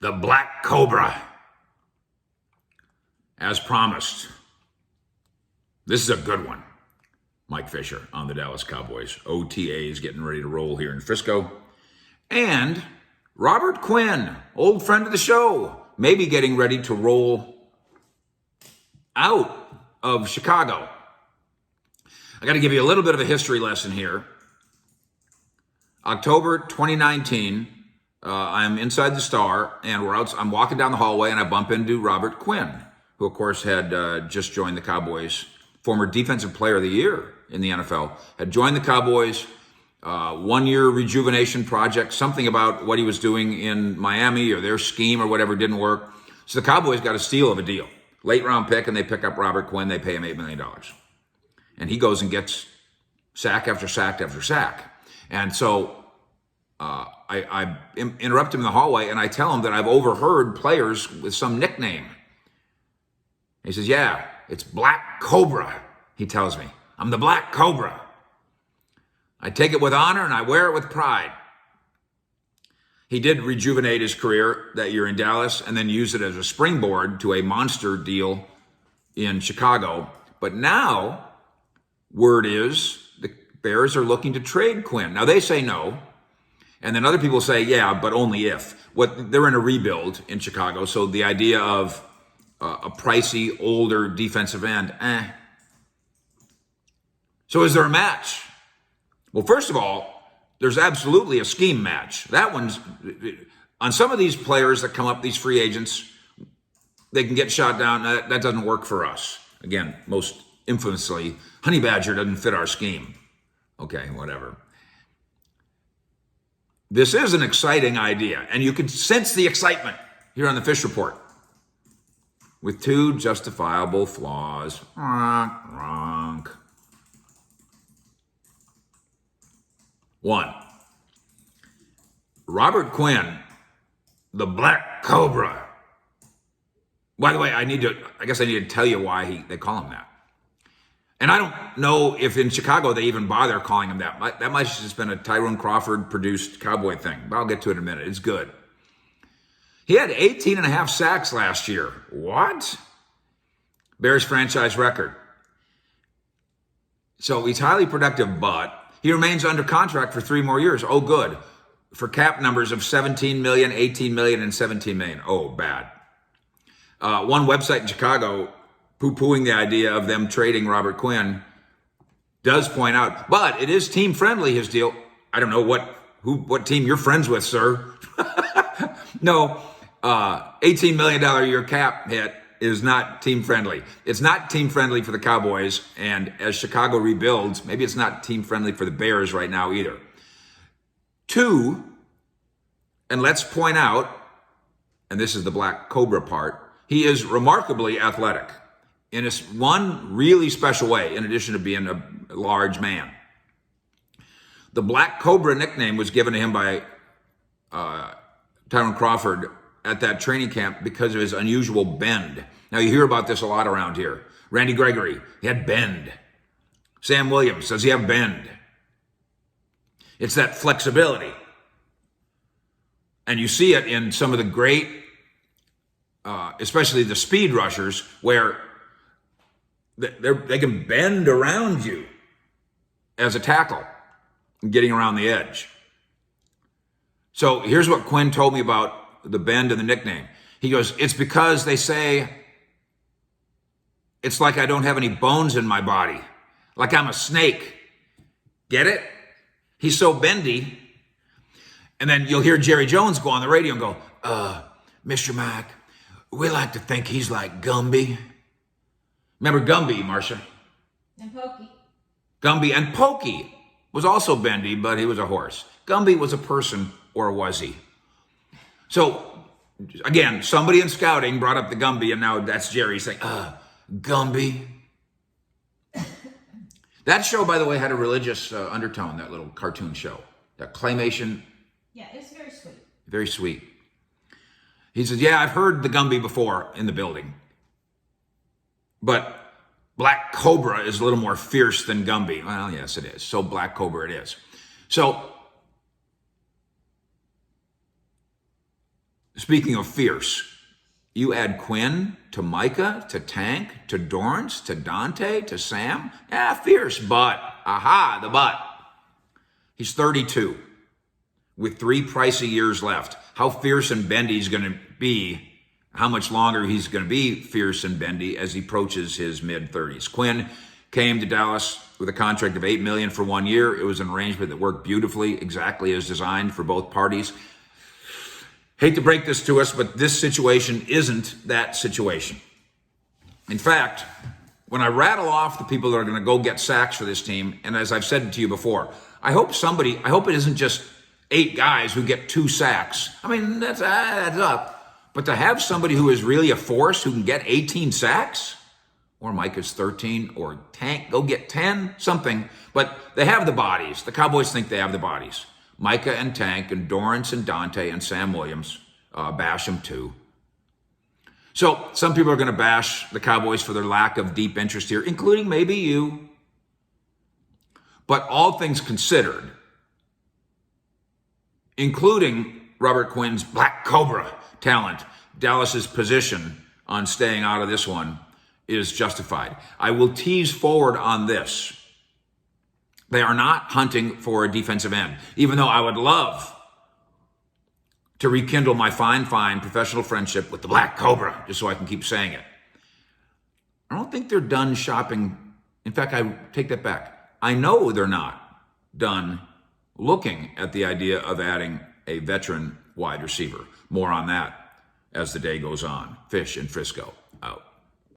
The Black Cobra, as promised. This is a good one. Mike Fisher on the Dallas Cowboys. OTAs getting ready to roll here in Frisco. And Robert Quinn, old friend of the show, maybe getting ready to roll out of Chicago. I got to give you a little bit of a history lesson here. October 2019, I'm inside the Star, and I'm walking down the hallway, and I bump into Robert Quinn, who, of course, had just joined the Cowboys, former Defensive Player of the Year in the NFL, had joined the Cowboys, 1-year rejuvenation project, something about what he was doing in Miami or their scheme or whatever didn't work. So the Cowboys got a steal of a deal. Late round pick, and they pick up Robert Quinn. They pay him $8 million. And he goes and gets sack after sack after sack. And so I interrupt him in the hallway, and I tell him that I've overheard players with some nickname. He says, yeah, it's Black Cobra, he tells me. I'm the Black Cobra. I take it with honor, and I wear it with pride. He did rejuvenate his career that year in Dallas and then use it as a springboard to a monster deal in Chicago. But now, word is the Bears are looking to trade Quinn. Now, they say no. And then other people say, yeah, but only if. They're in a rebuild in Chicago, so the idea of a pricey, older defensive end, So is there a match? Well, first of all, there's absolutely a scheme match. That one's, on some of these players that come up, these free agents, they can get shot down. That doesn't work for us. Again, most infamously, Honey Badger doesn't fit our scheme. Okay, whatever. This is an exciting idea, and you can sense the excitement here on the Fish Report. With 2 justifiable flaws. Wrong. 1, Robert Quinn, the Black Cobra. By the way, I guess I need to tell you why they call him that. And I don't know if in Chicago they even bother calling him that. That might have just been a Tyrone Crawford produced Cowboy thing, but I'll get to it in a minute. It's good. He had 18 and a half sacks last year. What? Bears franchise record. So he's highly productive, but he remains under contract for 3 more years. Oh, good. For cap numbers of 17 million, 18 million, and 17 million. Oh, bad. One website in Chicago, poo-pooing the idea of them trading Robert Quinn, does point out, but it is team-friendly, his deal. I don't know what team you're friends with, sir. No, $18 million a year cap hit is not team-friendly. It's not team-friendly for the Cowboys, and as Chicago rebuilds, maybe it's not team-friendly for the Bears right now either. 2, and let's point out, and this is the Black Cobra part, he is remarkably athletic in one really special way, in addition to being a large man. The Black Cobra nickname was given to him by Tyrone Crawford at that training camp because of his unusual bend. Now, you hear about this a lot around here. Randy Gregory, he had bend. Sam Williams, does he have bend? It's that flexibility. And you see it in some of the great, especially the speed rushers, where they can bend around you as a tackle, getting around the edge. So here's what Quinn told me about the bend and the nickname. He goes, it's because they say it's like I don't have any bones in my body, like I'm a snake. Get it? He's so bendy. And then you'll hear Jerry Jones go on the radio and go, Mr. Mack, we like to think he's like Gumby. Remember Gumby, Marcia? And Pokey. Gumby and Pokey was also bendy, but he was a horse. Gumby was a person, or was he? So, again, somebody in scouting brought up the Gumby, and now that's Jerry saying, Gumby. That show, by the way, had a religious undertone, that little cartoon show. That claymation. Yeah, it's very sweet. Very sweet. He says, yeah, I've heard the Gumby before in the building. But Black Cobra is a little more fierce than Gumby. Well, yes, it is. So Black Cobra it is. So Speaking of fierce, you add Quinn to Micah to Tank to Dorrance to Dante to Sam. Yeah, fierce, but, aha, the but. He's 32 with 3 pricey years left. How fierce and bendy he's going to be, how much longer he's going to be fierce and bendy as he approaches his mid-30s. Quinn came to Dallas with a contract of $8 million for 1 year. It was an arrangement that worked beautifully, exactly as designed for both parties. Hate to break this to us, but this situation isn't that situation. In fact, when I rattle off the people that are going to go get sacks for this team, and as I've said to you before, I hope it isn't just 8 guys who get 2 sacks. I mean, that's up. But to have somebody who is really a force who can get 18 sacks, or Micah's 13, or Tank, go get 10, something. But they have the bodies. The Cowboys think they have the bodies. Micah and Tank and Dorrance and Dante and Sam Williams bash them too. So some people are going to bash the Cowboys for their lack of deep interest here, including maybe you. But all things considered, including Robert Quinn's Black Cobra talent, Dallas's position on staying out of this one is justified. I will tease forward on this. They are not hunting for a defensive end, even though I would love to rekindle my fine professional friendship with the Black Cobra, just so I can keep saying it. I don't think they're done shopping. In fact, I take that back. I know they're not done looking at the idea of adding a veteran wide receiver. More on that as the day goes on. Fish in Frisco, out.